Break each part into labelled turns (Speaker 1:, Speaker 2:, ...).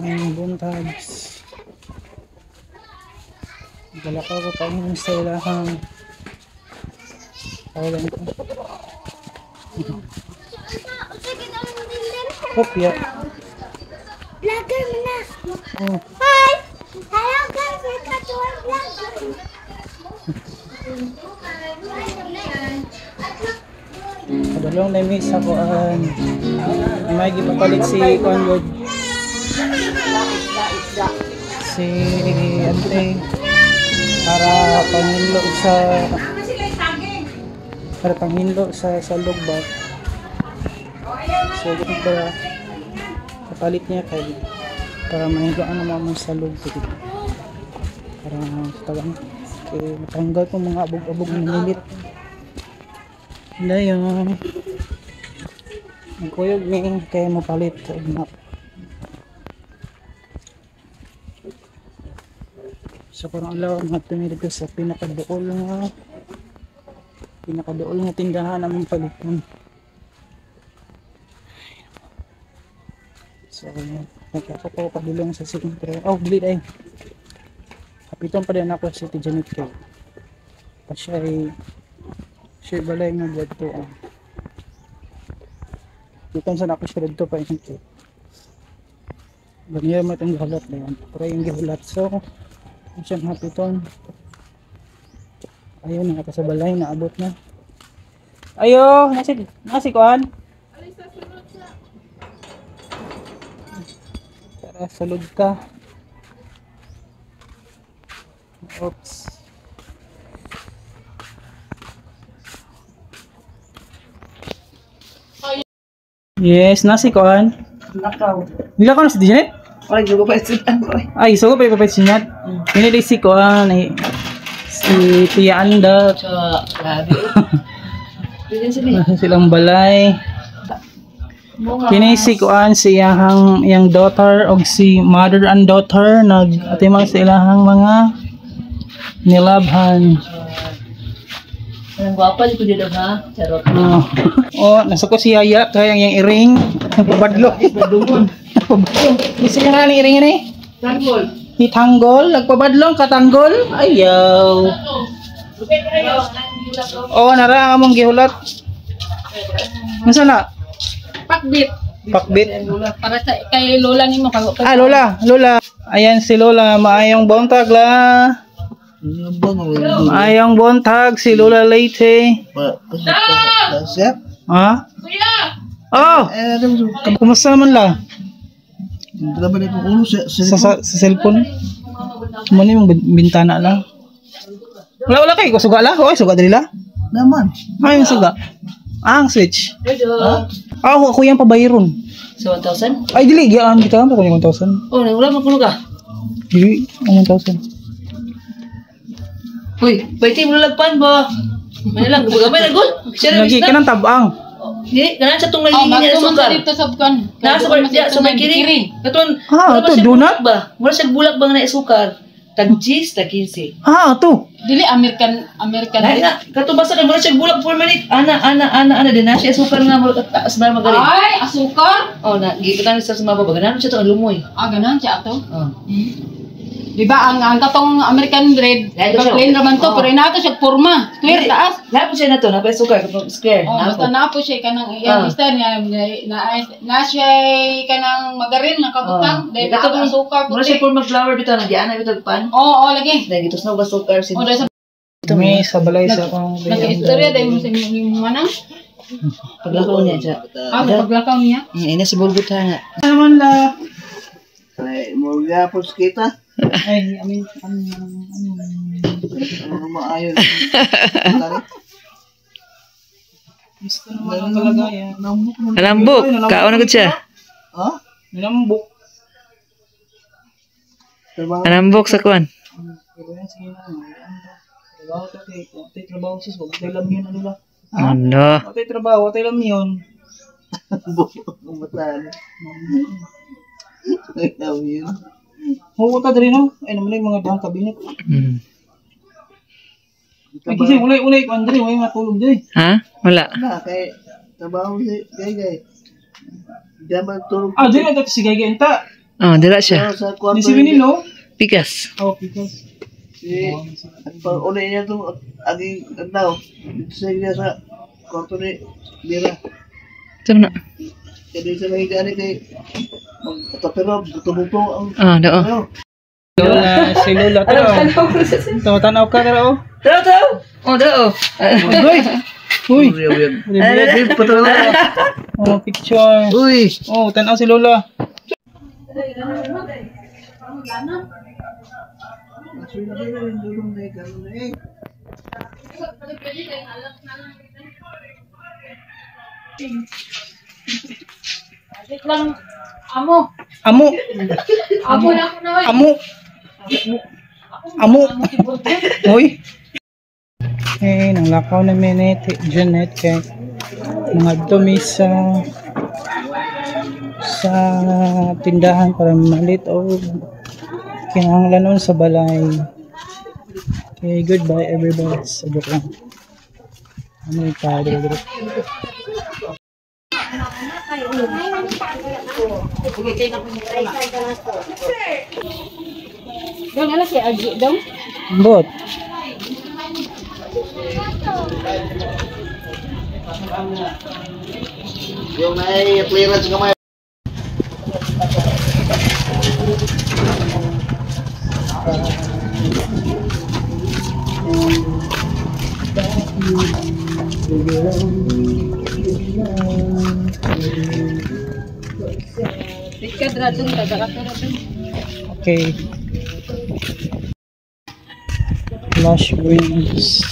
Speaker 1: Ang buntags. Galakaw ko pa yung sa ilahang tawagan ko. Kopya.
Speaker 2: Vlogger mo na.
Speaker 1: Oh.
Speaker 2: Hi! Hello guys! Welcome to our vlog.
Speaker 1: Kadalong na miss ako may gipapalit si Conwood. Si Ante para panghinlo sa lugbat. So dito para kapalit niya para mahigaan naman sa lug para tagang matanggal ko mga abog-abog ng nilit. Dayon ang kuyog ni kaya mapalit sa map. So kung alaw mga tumili ko sa pinakadool nga tindahan namang palitan. So nagkakapaw padulong sa sentro. Oh dili ay kapiton pa din ako sa City Janet kay pa siya ay siya balay nga dito dito sa ako siya dito pa yun kay ganyan mo itong gihulat na yun pero yung gihulat so siyang hapiton ayun nakasabalay naabot na ayo nasi kuan tara sulod ka oops yes nasi kuan nilakaw na si Janet.
Speaker 3: Ay, sugo pa isinan ko eh.
Speaker 1: Ay, sugo pa ipapasinat. Pinili si ko si Tia Anda.
Speaker 3: Grabe.
Speaker 1: Silang balay. Kini si kuan si yang daughter og si mother and daughter nag-atimang sa ilahang mga nilabhan.
Speaker 3: Ang gwapa di ko dito ha. Charot.
Speaker 1: Nasa ko si Yaya kaya yang iring pabadlo. Gusto niya nga iring ni?
Speaker 3: Tanggol.
Speaker 1: Itanggol, nagpabadlong katanggol. Ayaw. Nara among gihulat. Unsa na?
Speaker 3: Pakbit.
Speaker 1: Pakbit.
Speaker 3: Para sa kay lola nimo kay.
Speaker 1: Lola. Ayan si Lola, maayong buntag la. Maayong buntag si Lola Leyte. Ha?
Speaker 3: Kuya.
Speaker 1: Oh. Kumusta naman la? Sa cellphone. Mo ni mong bintana lang. Wala kay ko suga la. Oy, suga diri la.
Speaker 3: Naman.
Speaker 1: Ay, suga. Ang switch. Ako yang pabayron.
Speaker 3: So 1,000?
Speaker 1: Ay dili gyaan kita pa ko 1,000.
Speaker 3: Oh, wala man kuno ka.
Speaker 1: Dili 1,000.
Speaker 3: Uy, pwede mo lagpan ba? May lang gabay na gud.
Speaker 1: Lagi kanang tabang.
Speaker 3: Di, kanan sa tong nagiging niya sukar.
Speaker 4: Dito sa bukan.
Speaker 3: Nasa may kiri. Katon.
Speaker 1: Ito donut
Speaker 3: ba? Wala siya bulak bang na sukar. Tag cheese ta 15.
Speaker 1: Ito.
Speaker 4: Dili American.
Speaker 3: Na, kato basta na wala siya bulak for minute. Ana din na siya sukar nga mo taas na magaling.
Speaker 4: Ay, asukar.
Speaker 3: Oh, na gikitan sa mababa ganan siya to lumoy.
Speaker 4: Ganon siya ato.
Speaker 3: Oh.
Speaker 4: Di ba ang katong American bread, plain raman to, pero inato siya porma, square taas.
Speaker 3: Lahat po siya na to, napay sukar, square.
Speaker 4: Basta na po siya kanang iyang style niya, na siya kanang magarin na kabutang, dahil nato ang sukar.
Speaker 3: Muna siya porma flour bitaw, nagyaan na bitaw pan.
Speaker 4: Oo, lagi.
Speaker 3: Dahil ito sa sukar.
Speaker 1: May sa balay sa akong
Speaker 4: nag-istorya dahil mo sa inyong manang.
Speaker 3: Paglakaw niya siya.
Speaker 4: Paglakaw niya.
Speaker 3: Ina si Bulgot nga.
Speaker 1: naman la.
Speaker 5: Ay, mo gapos kita.
Speaker 1: Ay, amin.
Speaker 5: Ano maayon.
Speaker 1: Gusto naman ang kalagayan.
Speaker 3: Alambok, kaon na siya.
Speaker 5: Ha?
Speaker 1: Nilambok.
Speaker 3: Alambok sa kuan.
Speaker 1: Trabaho sis, wag tayo lang yun nila.
Speaker 3: Ano?
Speaker 1: Wag tayo lang yun.
Speaker 5: Umatan. Ay, yun.
Speaker 1: Huwag rin no? Ay naman yung mga dahang kabinet. Ay kasi ulay ko Andre, may matulog dyan.
Speaker 3: Ha? Wala.
Speaker 5: Na, kay trabaho si Gay. Diyan ba tulog?
Speaker 1: Dyan ang si Gay Enta.
Speaker 3: Oh, dala siya.
Speaker 5: Sa
Speaker 1: Di
Speaker 5: kwarto
Speaker 1: si Vinilo?
Speaker 3: Pikas.
Speaker 1: Oh, because.
Speaker 5: Si, at pag uli niya itong aging andaw, dito sa niya sa kwarto ni Mira.
Speaker 3: Sama na.
Speaker 5: Kaya di sa mahigaan ni kay magtapirab, buto-buto ang
Speaker 3: Ah, dao.
Speaker 5: ano.
Speaker 1: Lola, si Lola. Tanaw, tanaw ka tara oh.
Speaker 3: Dao. Oh, dao.
Speaker 1: Uy! Uy!
Speaker 5: Uyab.
Speaker 1: Uyab. Oh, picture.
Speaker 5: Uy!
Speaker 1: Oh, tanaw si Lola.
Speaker 4: Wait lang. Amo.
Speaker 1: Amo!
Speaker 4: Amo na ako naman.
Speaker 1: Amo! Amo! Uy! Eh, nang lakaw na minute, Janet, kay mga dumi sa tindahan para malit o kinahanglan nun sa balay. Okay, goodbye everybody. Sa joke lang. Ano yung tao dito?
Speaker 4: Doon ala si Agi daw.
Speaker 1: Bot.
Speaker 5: Yung may clearance kamay.
Speaker 4: Ikat ra doon daga ka ra doon.
Speaker 1: Okay. Lush Greens.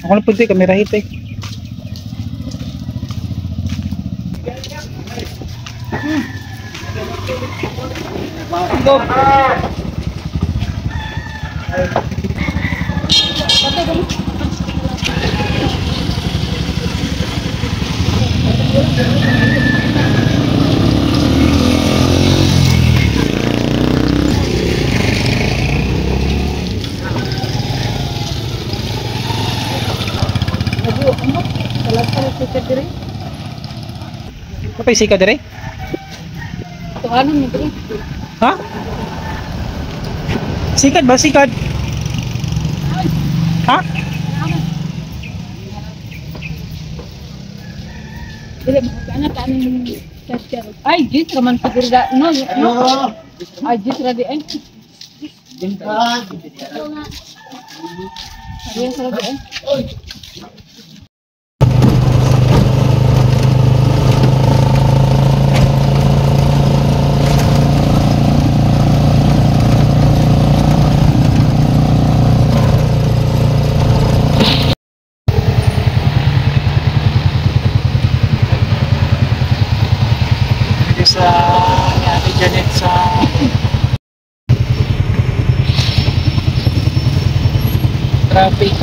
Speaker 1: Ako na punti, kamera hit eh. Go! Kapay sika dire?
Speaker 4: Tuhanon ni diri.
Speaker 1: Ha? Sikat ba? Sikat? Ha?
Speaker 4: Dili mo kana kaning tester. Ay, git raman siguro da no. No. Ay, git ra di ay. Ayun sa di ay.
Speaker 1: Sa Ate Janet sa traffic.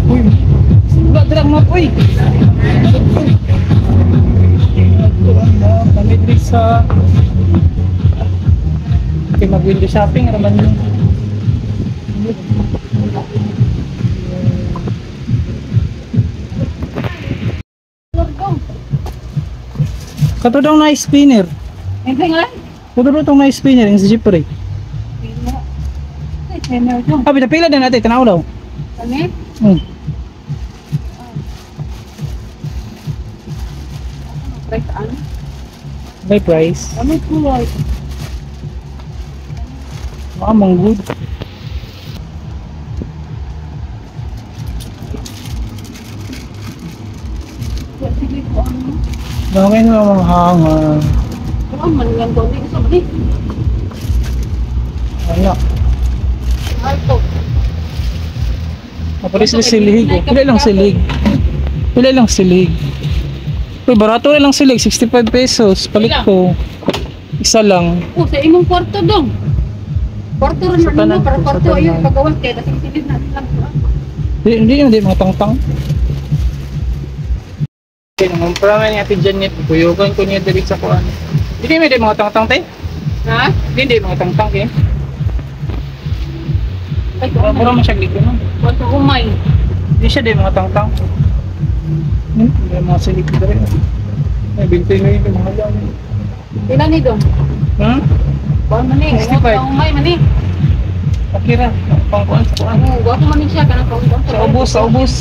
Speaker 1: Uy, wala dirang map, uy. Kami dito sa mag-window shopping, raman nyo. Kato daw na spinner.
Speaker 4: Enteng lang.
Speaker 1: Kato daw itong na spinner yung sa jeep rin.
Speaker 4: Ay, tenor dong.
Speaker 1: Ah, pinapila din natin, tanaw daw.
Speaker 4: Kani? Price ano?
Speaker 1: May price.
Speaker 4: Kami kulay.
Speaker 1: Ah, mong good. Okay na mga hangar.
Speaker 4: Ano man yan ko ni sa bali.
Speaker 1: Wala.
Speaker 4: Alto.
Speaker 1: Kapalis na silig. Pila lang silig. Pila lang silig. Uy, barato na lang silig. 65 pesos. Palit ko. Isa lang.
Speaker 4: Oh, sa imong kwarto dong. Kwarto rin
Speaker 1: Sa tanan
Speaker 4: mo para
Speaker 1: po, sa
Speaker 4: kwarto
Speaker 1: tanan.
Speaker 4: ayun pagawas kay kasi silid na lang.
Speaker 1: Hindi mga tangtang. Okay, naman para ni Ate Janet. Buyugan ko niya dali sa kuan. Hindi mga tangtang tayo.
Speaker 4: Ha?
Speaker 1: Hindi mga tangtang eh.
Speaker 4: Ay,
Speaker 1: Mura man siya liko no.
Speaker 4: kwarto umay.
Speaker 1: Hindi siya din mga tangtang. May mga silig ko rin. Ay, bintay na yun. Mga lang.
Speaker 4: Pila ni dong?
Speaker 1: Hmm?
Speaker 4: Kuan man ni,
Speaker 1: 65.
Speaker 4: kwarto umay man ni.
Speaker 1: Akira. Pangkuan sa kuan.
Speaker 4: Oh, gwapo man ni siya kanang kaon.
Speaker 1: Sa ubos.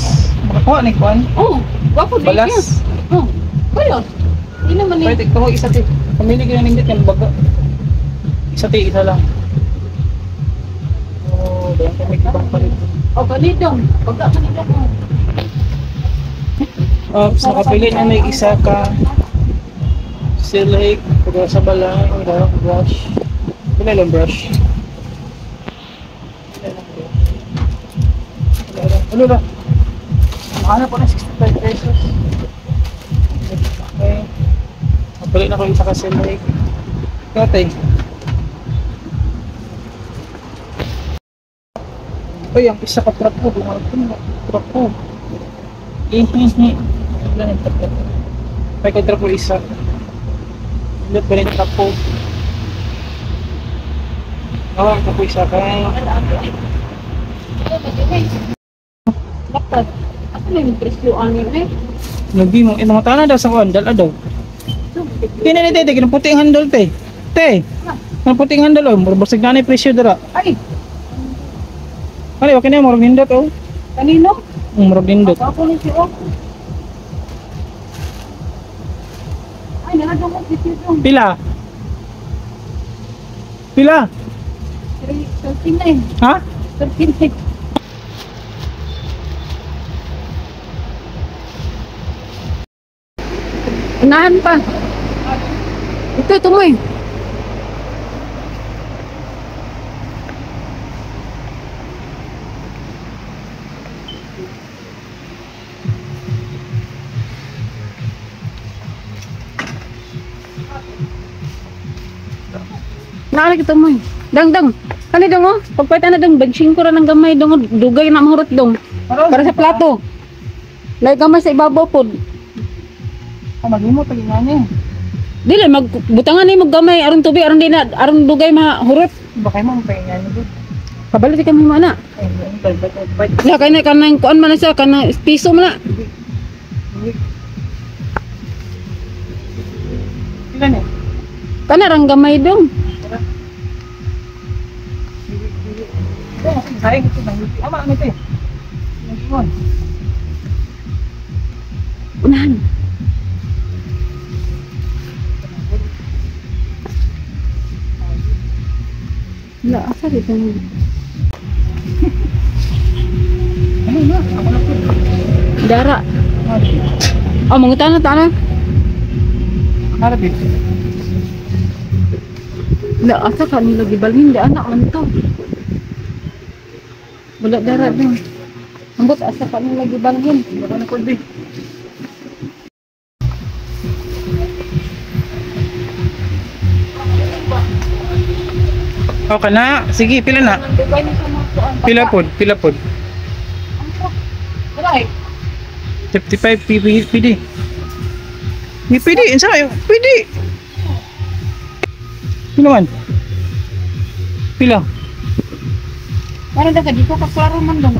Speaker 1: Makakuha ni kuan.
Speaker 4: Oh, gwapo din siya.
Speaker 1: Balas.
Speaker 4: Oh, kuya. Hindi naman ni.
Speaker 1: Pwede ko isa ti. Pamili ko ng nindit yung baga. Isa lang. Oh, doon kami kitang palit.
Speaker 4: Oh, ganitong. Pagka ganitong.
Speaker 1: Sa kapili na may isa ka silhig, pagka sa balay, darang brush. Pila lang brush. Ano ba? Mahanap po na 65 pesos. Okay. Kapili na ko isa ka silhig. Katay. Ay, ang isa ka truck ko. Bumarap ko na. Truck ko. Hihihi. Wala yung truck ko. Kaya ka truck ko isa. Hindi pa rin truck ko. Oo, ang truck ko isa. Kaya
Speaker 4: Dapat. Ako na yung presyo anin eh.
Speaker 1: Lagi mo. Mga tanah daw sa kuwan. Dala daw. Kina ni tete. Kinaputing handle te. Te. Kinaputing handle. Murabasig na na yung presyo dara.
Speaker 4: Ay,
Speaker 1: Ano yung kanya? Murag nindot oh.
Speaker 4: kanino?
Speaker 1: Murag nindot.
Speaker 4: Ako ni siya. Ay, naradong ko presyo dong.
Speaker 1: Pila? Pila?
Speaker 4: 39.
Speaker 1: Ha?
Speaker 4: 39. Unahan pa. Ito, tumoy. Naalala kita mo eh. Dang. Kani dong oh. Pagpaitan na dong. Bagsing ko ra ng gamay dong. Oh. Dugay na mahurot dong. Para sa plato. Lay gamay sa ibabaw po.
Speaker 1: Magimo pag nga niya.
Speaker 4: Dili magbutangan ni mo gamay aron tubig aron di na aron dugay mahurot.
Speaker 1: Baka mo pahinga niyo doon.
Speaker 4: Kabalo di kami mana. Na kay kanang kuan man na siya kanang piso man na.
Speaker 1: Ilan eh?
Speaker 4: Kana rang gamay dong.
Speaker 1: Sayang ito nang ama ano ito eh. Nag-iwan.
Speaker 4: Unahan. Wala, asa dito mo.
Speaker 1: Ano na? Ako na po.
Speaker 4: Dara. Oh, mangutan na tala.
Speaker 1: Harap dito.
Speaker 4: Wala, asa ka nila gibalhin. Di anak man to. Wala dara dong. Ambot, asa ka nila gibalhin.
Speaker 1: Baka na po din. Okay na. Sige, pila na.
Speaker 4: Dugay ni sa mga kuan.
Speaker 1: Pila pod.
Speaker 4: Wala eh.
Speaker 1: 55 PD. Ni PD, insa kayo? PD. Pila man? Pila?
Speaker 4: Para daga dito ka klaro man dong.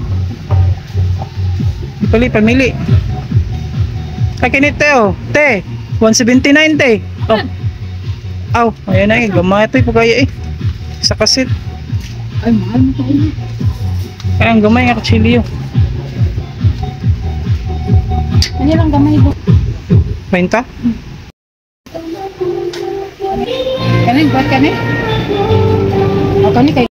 Speaker 1: Pamili. Ay, kinit oh. Te, 179 te. Oh. Aw, ayan na eh. Gamay ito po kaya eh. Sa kasit.
Speaker 4: Ay, mahal mo tayo.
Speaker 1: Kaya ang gamay nga kachili yun.
Speaker 4: Ano lang gamay dong.
Speaker 1: 20?
Speaker 4: Kanin, buat kanin. Oh, kanin kayo.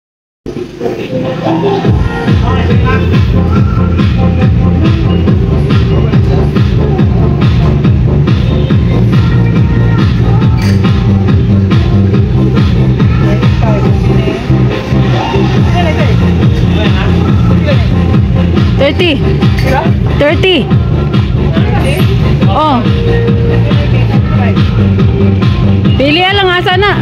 Speaker 4: 30. 30. Oh. Pili lang asa na.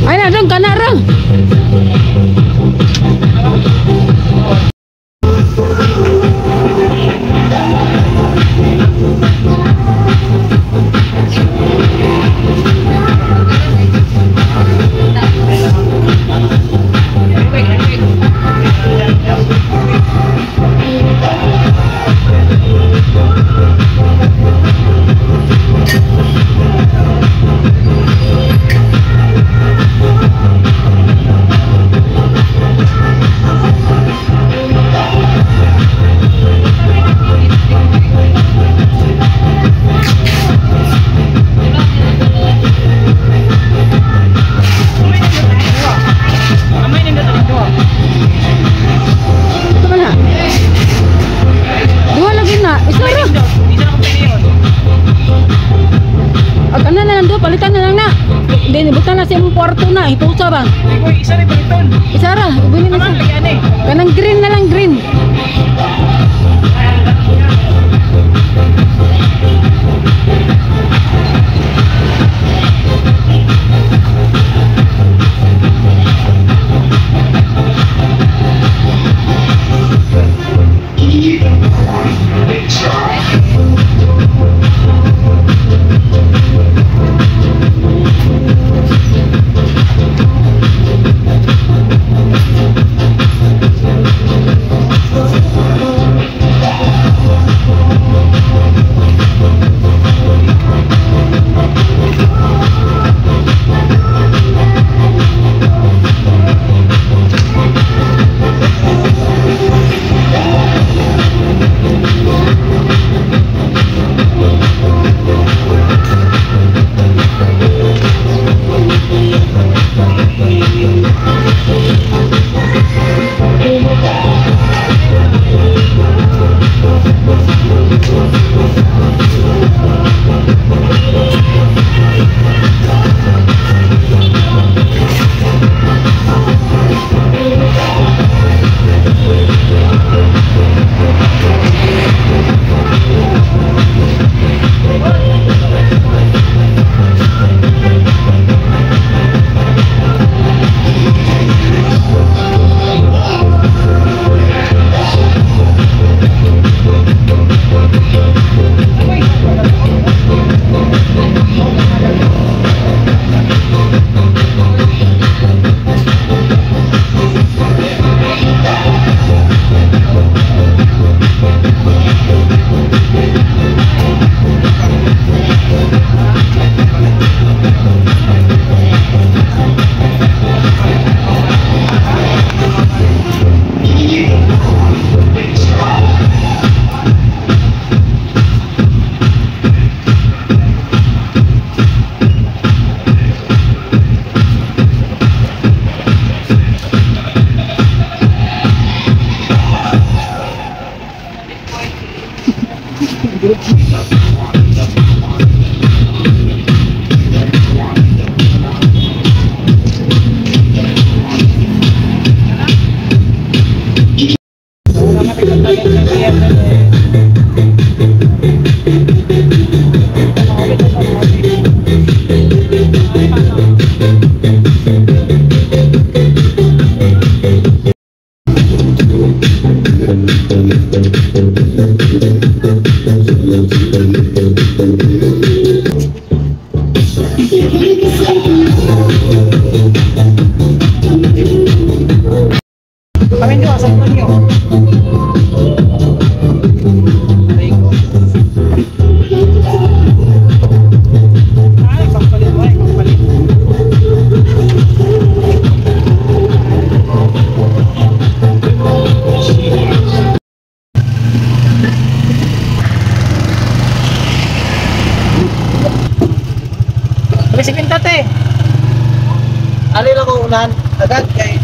Speaker 4: Ay na dong kana ra. Palitan na lang na. Hindi, buta na sa imong kwarto na. Ipusa ba?
Speaker 1: Isa rin paliton.
Speaker 4: Isa ra. Ibili na sa. Kanang green na lang, green.
Speaker 1: unahan agad kay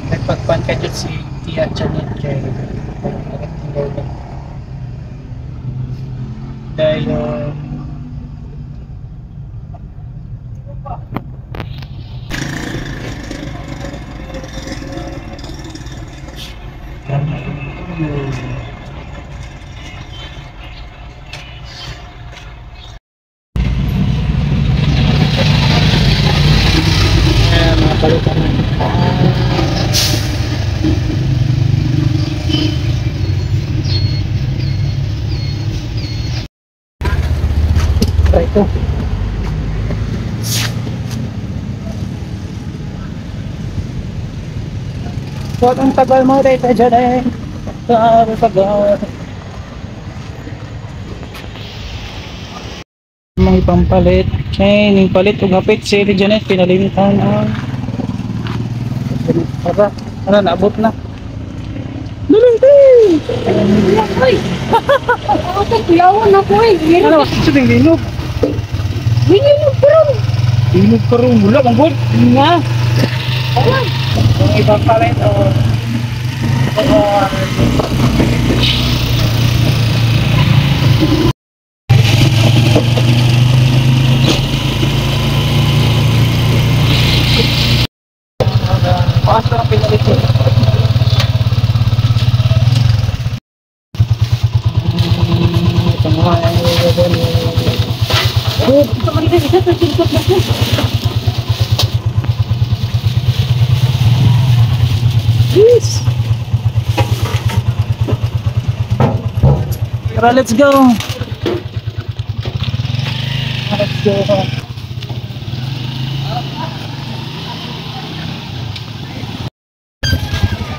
Speaker 1: nagpagpan ka dyan si Tia Janet kay dahil mga palitan na. Ito. Huwag ang tagal mo dito dyan eh. Tagal. Mga ipampalit. Chain, yung palit o gapit. Sili dyan eh. Pinalimitan na. Para. Ano, naabot na. Duling!
Speaker 4: Ay! Ako sa kuyawan ako eh.
Speaker 1: Ano, gusto yung linog?
Speaker 4: Winilog ko rin.
Speaker 1: Linog ka rin. Wala, ang good.
Speaker 4: Nga. Alam.
Speaker 1: Yung ibang palit o... Paas na ang pinalit ko. Ito mga
Speaker 4: Ito mo rin isa sa silkot na siya.
Speaker 1: yes! Tara, let's go! Let's go!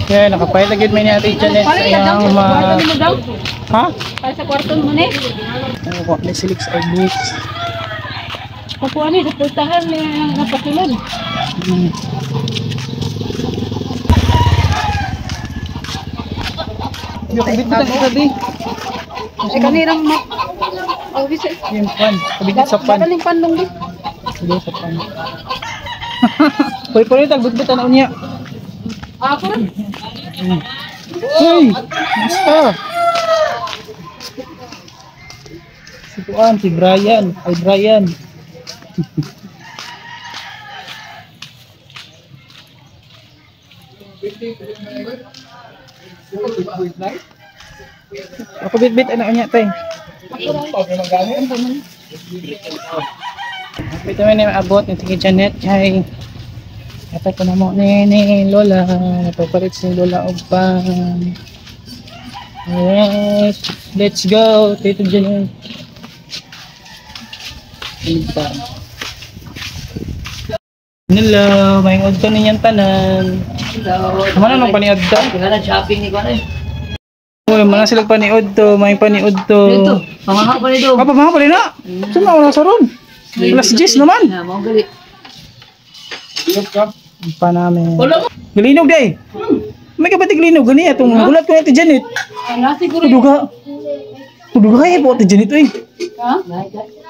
Speaker 1: Yeah, nakapahit agad may natin dyan eh.
Speaker 4: Palit ka daw.
Speaker 1: Sayang
Speaker 4: Sa kwarto mo daw.
Speaker 1: Ha?
Speaker 4: Para sa kwarto mo ne.
Speaker 1: Ano ko, may silix ay boots.
Speaker 4: Kapuan eh. Kapultahan niya ang napakulon.
Speaker 1: Yung kabitan ko sabi.
Speaker 4: Kasi kanirang mat. Oh, bisa.
Speaker 1: Yung pan. Kabitan sa pan.
Speaker 4: Badaling pandong din.
Speaker 1: Sige sa pan. Hoy, pwede tagbutbutan na niya.
Speaker 4: Ako rin.
Speaker 1: Hey! Basta! Si Tuan, si Brian. Ay, Brian. Ako bit-bit, ano niya, tay? Ito may abot ng sige Janet. Ay, katay ko na mo ni Lola. Napapalit si Lola og pan. Alright, let's go, Tito Janet. Hello, may udto ninyang tanan. Mana nang paniod to?
Speaker 3: Kailangan shopping ni Kwan eh.
Speaker 1: Uy, mana sila paniod to, may paniod to.
Speaker 3: Dito, pamahaw pa nito.
Speaker 1: Papa, mga pala na. Saan wala sa ron? Plus 10 naman.
Speaker 3: Na, mau gali.
Speaker 1: Pa namin.
Speaker 3: Wala mo.
Speaker 1: Galinog day. May kapatig linog gani atong gulat ko ni Janet.
Speaker 4: Ala siguro.
Speaker 1: Tuduga. Tuduga ay po Janet oy.
Speaker 4: Ha?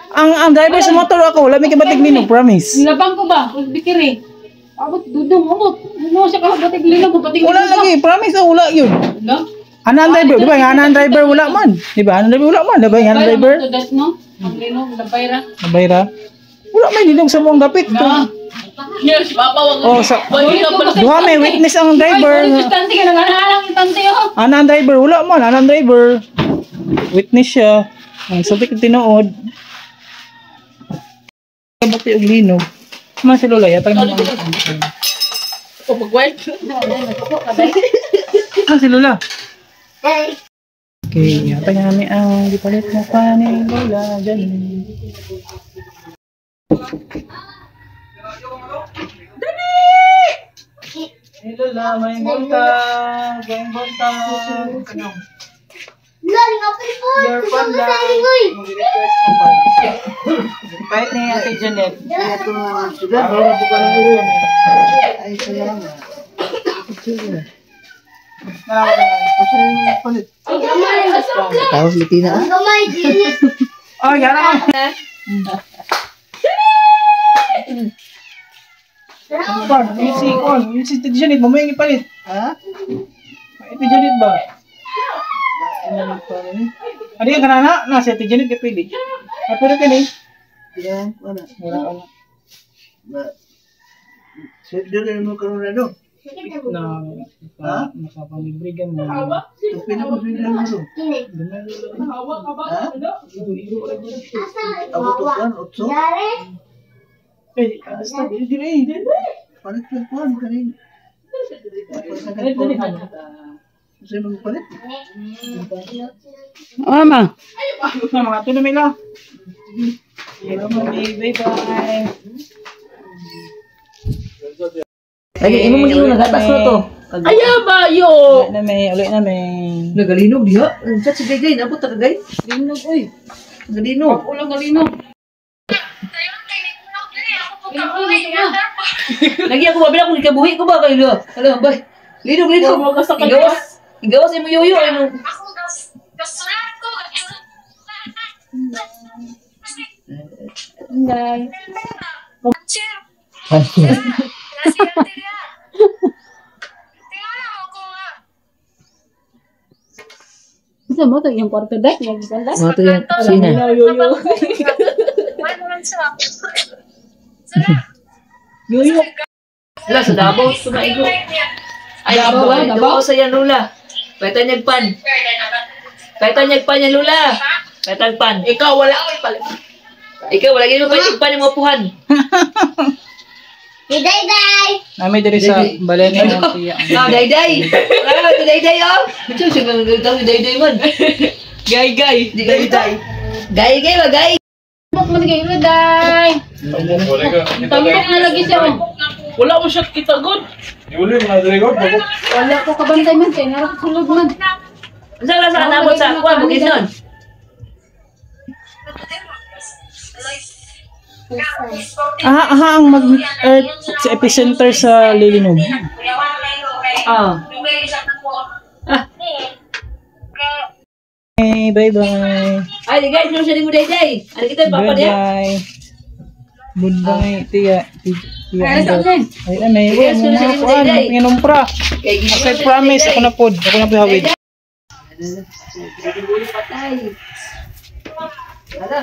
Speaker 1: Ang driver sa motor ako, wala may kapatig linog, promise.
Speaker 4: Nilabang ko ba? Bikiri. Abot dudong abot. Ano siya kahabatig linog ko pating.
Speaker 1: Wala lagi, promise wala yun.
Speaker 4: No?
Speaker 1: Anan driver, di ba? Ang anan driver wala man. Di ba? Anan driver wala man. Di ba? Ang anan driver.
Speaker 4: To that no? Ang linog labay ra.
Speaker 1: Nabayra. Wala may linog sa mong dapit.
Speaker 4: Na.
Speaker 3: Yes, papa wag.
Speaker 1: Oh, sa duha may witness ang
Speaker 4: Ay,
Speaker 1: driver.
Speaker 4: tante ka nang alang tante oh.
Speaker 1: Anan driver wala man, anan driver. Witness siya. Ang sabi ko tinuod. Bati og linog. Man si Lola yata naman.
Speaker 3: Oh, mag-wipe.
Speaker 1: Ah, si Lola. Okay, yata nga namin ang gipalit na pa ni Lola dyan. Dali! Hey Lola, may buntag. May buntag.
Speaker 2: Lol, ngapin po.
Speaker 1: Your
Speaker 2: Gusto
Speaker 1: pan
Speaker 2: mo sa
Speaker 1: lang.
Speaker 2: lingoy.
Speaker 1: Mag-request ka pa. Pahit ni Ate Janet.
Speaker 5: Ito na sudah. Baru bukan dulu. Ay, salamat.
Speaker 1: Nalawa ka na.
Speaker 5: palit.
Speaker 3: Tawag Litina.
Speaker 2: Ang gamay, Janet.
Speaker 1: Oh, yan ako. Yung si Tito Janet, mamaya yung ipalit.
Speaker 5: Ha?
Speaker 1: Ito Janet ba? Ano yung kanana? Si Tito Janet yung pili. Pero ka ni?
Speaker 5: Yan, ano?
Speaker 1: Wala ka na.
Speaker 5: Sir, dyan mo karoon na doon.
Speaker 1: Nakapanibrigan mo.
Speaker 5: Tapi na mo sila mo doon. Ha?
Speaker 2: Asa?
Speaker 5: Abot upan, otso?
Speaker 2: Yari?
Speaker 1: Basta, hindi.
Speaker 5: Palit lang po, ano kanin? Palit po. Kasi magpalit.
Speaker 4: Mama.
Speaker 1: Mga ito na may lang. Bye-bye.
Speaker 3: Lagi, imo mo yung nagatas na to. Aya ba, yo!
Speaker 1: Ulit na may.
Speaker 3: Nagalinog diha. Chat si Gay, nabot ta Gay.
Speaker 4: Linog, uy.
Speaker 3: Nagalinog.
Speaker 4: Ulang galinog.
Speaker 3: Lagi ako babila kung ikabuhi ko ba kayo lo. Alam ba? Linog. Igawas imo yoyo imo.
Speaker 4: Inday. Isa mo to yung kwarto deck, yung ganda.
Speaker 3: Mga to yung sina.
Speaker 1: Yoyo.
Speaker 3: Wala sa Davao sumaigo. Ay Davao sa yan lula. Pwede nyagpan. Pwede nyagpan yan lula. Pwede pan. Ikaw wala ko ipalit. Ikaw wala gino pa nyagpan yung mapuhan.
Speaker 2: Day!
Speaker 1: Nami diri sa balen ni Auntie.
Speaker 3: Ah, dayday. Ah, dayday oh. Ito siya nang tawag dayday man. Gay. Dayday. Gay ba gay?
Speaker 4: Tampok mo nagay ilo, day. Tampok na lagi siya, oh.
Speaker 1: Wala mo siya kita good.
Speaker 4: Wala ko kabantay man, kaya narak sulod man.
Speaker 3: Saan sa nabot sa kuwan bukid nun?
Speaker 1: Aha ang mag-earth sa epicenter sa Lilinog.
Speaker 3: Ah.
Speaker 1: Hey, bye-bye.
Speaker 3: Ay, guys, nung siya mo dayday. Ano kita papa niya?
Speaker 1: Goodbye, tiya.
Speaker 4: Ay, saan yan?
Speaker 1: Ay, may
Speaker 3: Yes,
Speaker 1: mo
Speaker 3: sino
Speaker 1: na
Speaker 3: si
Speaker 1: kuan,
Speaker 3: Dayday?
Speaker 1: pinumpra.
Speaker 3: Kay gino.
Speaker 1: Okay, promise ako na pod. Ako na pihawid.
Speaker 3: Patay. Ala.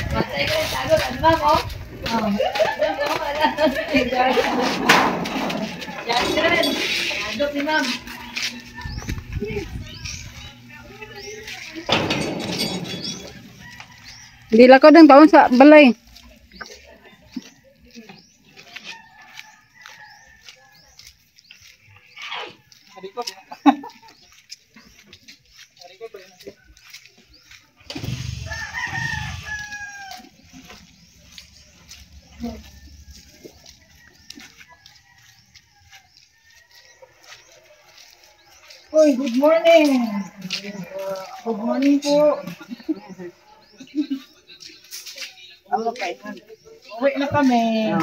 Speaker 3: Patay ka sa agad, ano ba mo? Yan rin. Andot ni ma'am.
Speaker 4: Hindi lakaw ng taon sa balay.
Speaker 1: Hoy, good morning. Good morning po. Uwi na kami.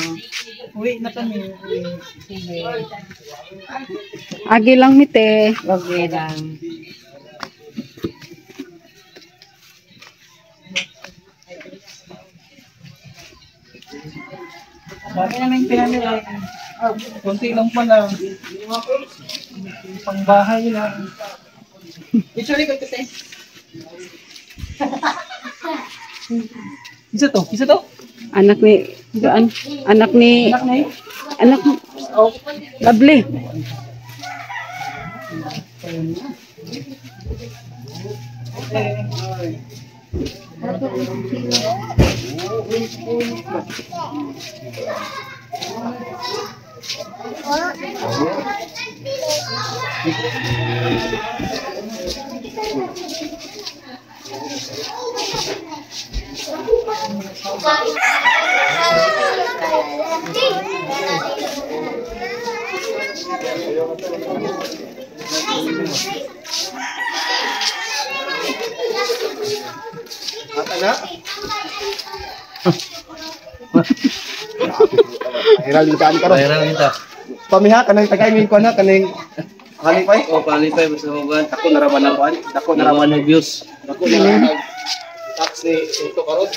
Speaker 1: Sige.
Speaker 4: Agi lang mite.
Speaker 3: Okay lang.
Speaker 1: Dami namin pinamili. Kunti lang pala. Pangbahay lang. Actually, ko kasi. Isa to?
Speaker 4: Anak ni Joan. Anak ni Lovely.
Speaker 6: Viral dito. pamiha kanang tagay min ko na kanang halipay o palipay basta hugan ako naraman na kuan ako naraman ng views ako naraman taxi ito karon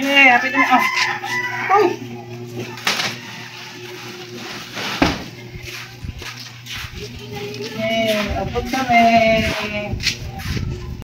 Speaker 1: Yeah, happy na. Oh. Yeah, abot kami.